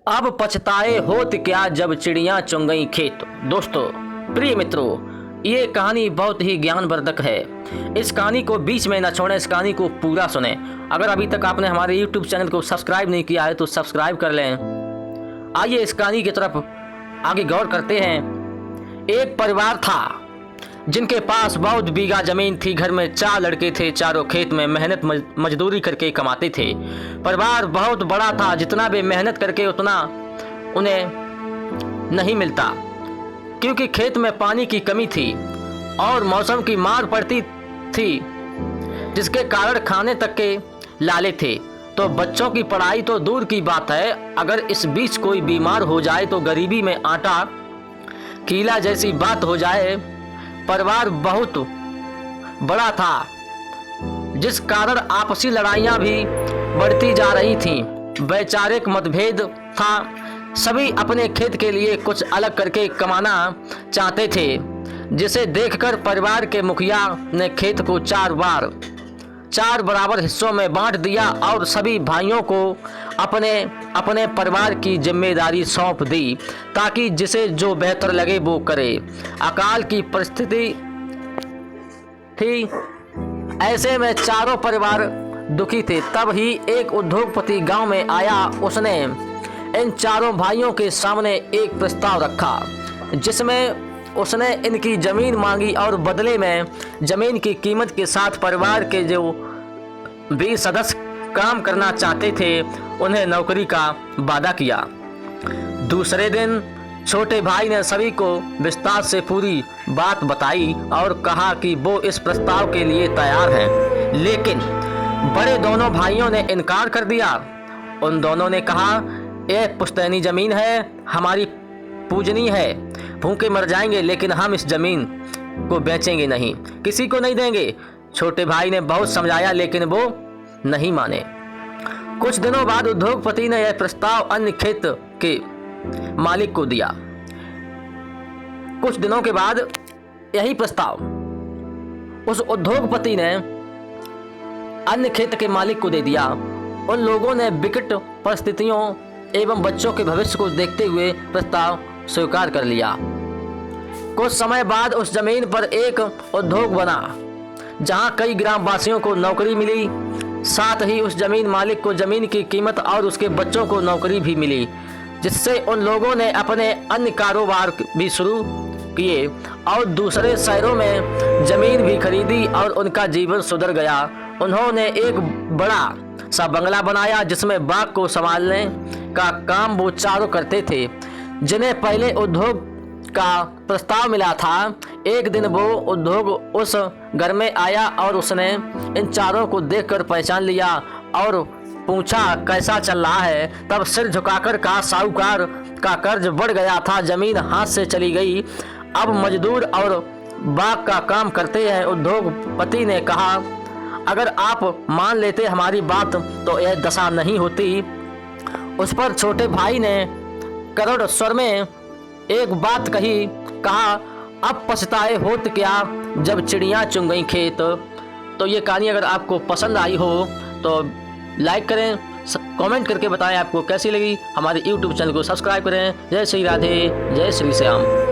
अब पछताए होत क्या जब चिड़ियां चुन गई खेत। दोस्तों, प्रिय मित्रों, ये कहानी बहुत ही ज्ञानवर्धक है। इस कहानी को बीच में न छोड़ें, इस कहानी को पूरा सुने। अगर अभी तक आपने हमारे YouTube चैनल को सब्सक्राइब नहीं किया है तो सब्सक्राइब कर लें। आइए इस कहानी की तरफ आगे गौर करते हैं। एक परिवार था जिनके पास बहुत बीघा जमीन थी। घर में 4 लड़के थे, चारों खेत में मेहनत मजदूरी करके कमाते थे। परिवार बहुत बड़ा था, जितना भी मेहनत करके उतना उन्हें नहीं मिलता, क्योंकि खेत में पानी की कमी थी और मौसम की मार पड़ती थी, जिसके कारण खाने तक के लाले थे। तो बच्चों की पढ़ाई तो दूर की बात है, अगर इस बीच कोई बीमार हो जाए तो गरीबी में आटा कीला जैसी बात हो जाए। परिवार बहुत बड़ा था, जिस कारण आपसी लड़ाइयाँ भी बढ़ती जा रही थीं। वैचारिक मतभेद था, सभी अपने खेत के लिए कुछ अलग करके कमाना चाहते थे, जिसे देखकर परिवार के मुखिया ने खेत को 4 बराबर हिस्सों में बांट दिया और सभी भाइयों को अपने अपने परिवार की जिम्मेदारी सौंप दी, ताकि जिसे जो बेहतर लगे वो करे। अकाल की परिस्थिति थी, ऐसे में चारों परिवार दुखी थे। तब ही एक उद्योगपति गांव में आया। उसने इन चारों भाइयों के सामने एक प्रस्ताव रखा, जिसमें उसने इनकी जमीन मांगी और बदले में जमीन की कीमत के साथ परिवार के जो भी सदस्य काम करना चाहते थे उन्हें नौकरी का वादा किया। दूसरे दिन छोटे भाई ने सभी को विस्तार से पूरी बात बताई और कहा कि वो इस प्रस्ताव के लिए तैयार हैं, लेकिन बड़े दोनों भाइयों ने इनकार कर दिया। उन दोनों ने कहा, यह पुश्तैनी जमीन है, हमारी पूजनी है, भूखे मर जाएंगे लेकिन हम इस जमीन को बेचेंगे नहीं, किसी को नहीं देंगे। छोटे भाई ने बहुत समझाया लेकिन वो नहीं माने। कुछ दिनों बाद उद्योगपति ने यह प्रस्ताव अन्य खेत के मालिक को दिया। कुछ दिनों के बाद यही प्रस्ताव उस उद्योगपति ने अन्य खेत के मालिक को दे दिया। उन लोगों ने विकट परिस्थितियों एवं बच्चों के भविष्य को देखते हुए प्रस्ताव स्वीकार कर लिया। कुछ समय बाद उस जमीन पर एक उद्योग बना, जहां कई ग्रामवासियों को नौकरी मिली। साथ ही उस जमीन मालिक को जमीन की कीमत और उसके बच्चों को नौकरी भी मिली, जिससे उन लोगों ने अपने अन्य कारोबार भी शुरू किए और दूसरे शहरों में जमीन भी खरीदी और उनका जीवन सुधर गया। उन्होंने एक बड़ा सा बंगला बनाया, जिसमें बाग को संभालने का काम वो चारों करते थे, जिन्हें पहले उद्योग का प्रस्ताव मिला था। एक दिन वो उद्योग उस घर में आया और उसने इन चारों को देखकर पहचान लिया और पूछा, कैसा चल रहा है। तब सिर झुकाकर कहा, साहूकार का कर्ज बढ़ गया था, जमीन हाथ से चली गई, अब मजदूर और बाग का काम करते हैं। उद्योगपति ने कहा, अगर आप मान लेते हमारी बात तो यह दशा नहीं होती। उस पर छोटे भाई ने करुण स्वर में एक बात कहा, अब पछताए होत क्या जब चिड़ियां चुन गई खेत। तो ये कहानी अगर आपको पसंद आई हो तो लाइक करें, कमेंट करके बताएं आपको कैसी लगी। हमारे YouTube चैनल को सब्सक्राइब करें। जय श्री राधे, जय श्री श्याम।